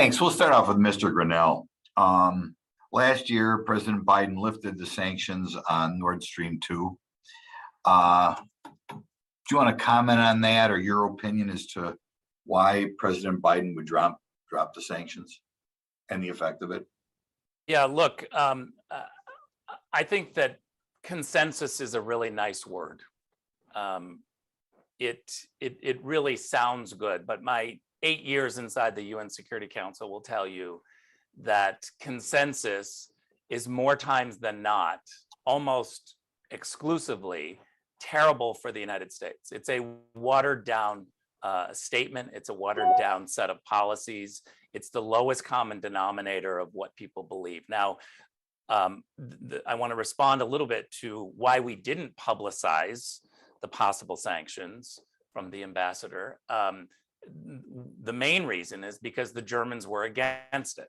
Thanks. We'll start off with Mr. Grenell. Last year, President Biden lifted the sanctions on Nord Stream 2. Do you want to comment on that, or your opinion as to why President Biden would drop the sanctions and the effect of it? Yeah, look, I think that consensus is a really nice word. It really sounds good, but my 8 years inside the UN Security Council will tell you that consensus is more times than not, almost exclusively, terrible for the United States. It's a watered down statement. It's a watered down set of policies. It's the lowest common denominator of what people believe. Now, I want to respond a little bit to why we didn't publicize the possible sanctions from the ambassador. The main reason is because the Germans were against it.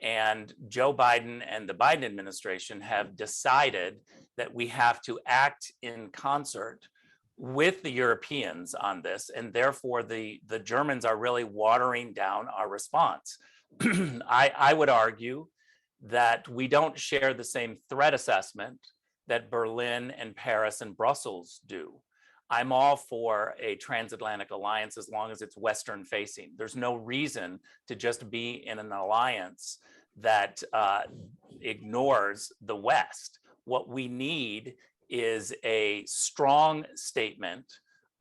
And Joe Biden and the Biden administration have decided that we have to act in concert with the Europeans on this, and therefore the Germans are really watering down our response. I would argue that we don't share the same threat assessment that Berlin and Paris and Brussels do. I'm all for a transatlantic alliance as long as it's Western facing. There's no reason to just be in an alliance that ignores the West. What we need is a strong statement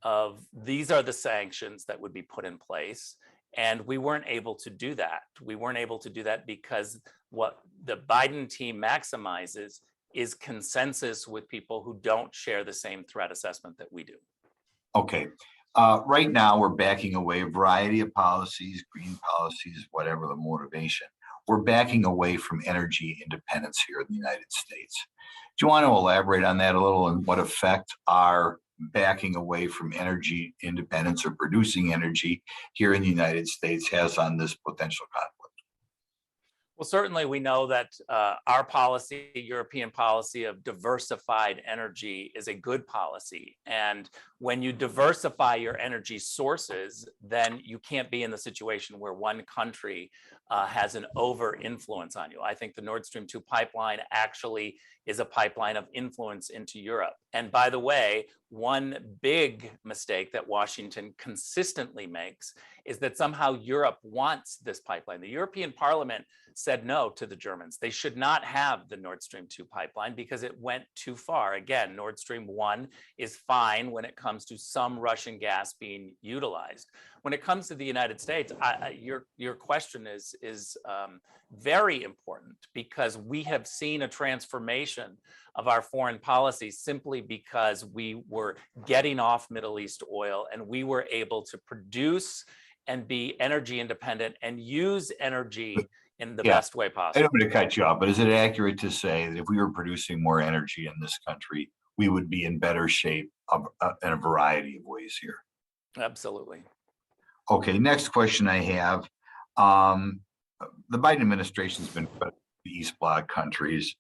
of these are the sanctions that would be put in place. And we weren't able to do that. We weren't able to do that because what the Biden team maximizes is consensus with people who don't share the same threat assessment that we do. Okay. Right now, we're backing away a variety of policies, green policies, whatever the motivation. We're backing away from energy independence here in the United States. Do you want to elaborate on that a little and what effect our backing away from energy independence or producing energy here in the United States has on this potential conflict? Well, certainly we know that our policy, European policy of diversified energy is a good policy. And when you diversify your energy sources, then you can't be in the situation where one country has an over influence on you. I think the Nord Stream 2 pipeline actually is a pipeline of influence into Europe. And by the way, one big mistake that Washington consistently makes is that somehow Europe wants this pipeline. The European Parliament said no to the Germans. They should not have the Nord Stream 2 pipeline because it went too far. Again, Nord Stream 1 is fine when it comes to some Russian gas being utilized. When it comes to the United States, your question is very important because we have seen a transformation of our foreign policy simply because we were getting off Middle East oil and we were able to produce and be energy independent and use energy in the best way possible. I don't want to cut you off, but is it accurate to say that if we were producing more energy in this country, we would be in better shape in a variety of ways here? Absolutely. Okay, next question I have. The Biden administration has been put the East Bloc countries,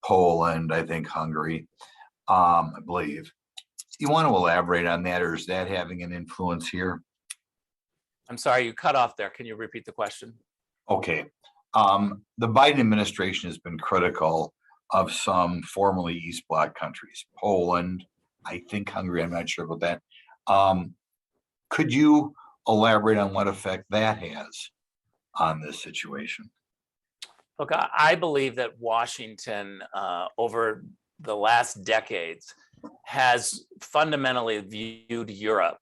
Poland, I think Hungary, I believe. You want to elaborate on that, or is that having an influence here? I'm sorry, you cut off there. Can you repeat the question? Okay. The Biden administration has been critical of some formerly East Bloc countries, Poland, I think Hungary, I'm not sure about that. Could you elaborate on what effect that has on this situation? Look, I believe that Washington, over the last decades, has fundamentally viewed Europe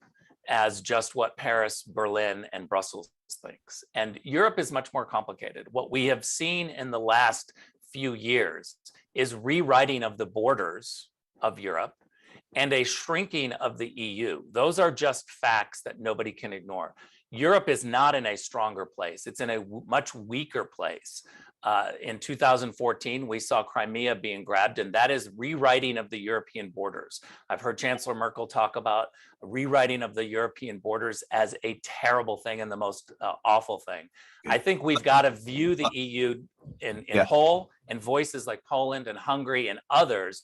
as just what Paris, Berlin, and Brussels thinks. And Europe is much more complicated. What we have seen in the last few years is rewriting of the borders of Europe and a shrinking of the EU. Those are just facts that nobody can ignore. Europe is not in a stronger place. It's in a much weaker place. In 2014, we saw Crimea being grabbed, and that is rewriting of the European borders. I've heard Chancellor Merkel talk about rewriting of the European borders as a terrible thing and the most awful thing. I think we've got to view the EU in whole, and voices like Poland and Hungary and others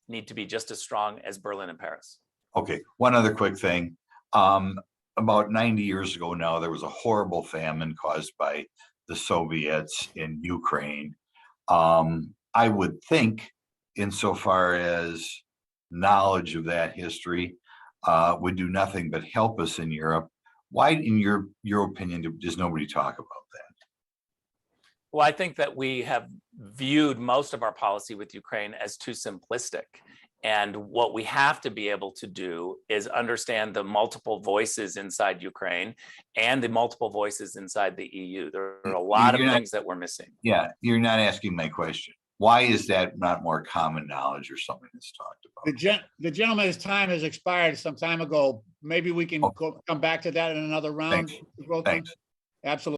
need to be just as strong as Berlin and Paris. Okay, one other quick thing. About 90 years ago now, there was a horrible famine caused by the Soviets in Ukraine. I would think, insofar as knowledge of that history would do nothing but help us in Europe. Why, in your opinion, does nobody talk about that? Well, I think that we have viewed most of our policy with Ukraine as too simplistic. And what we have to be able to do is understand the multiple voices inside Ukraine and the multiple voices inside the EU. There are a lot of things that we're missing. Yeah, you're not asking my question. Why is that not more common knowledge or something that's talked about? The gentleman's time has expired some time ago. Maybe we can come back to that in another round. Thanks. Absolutely.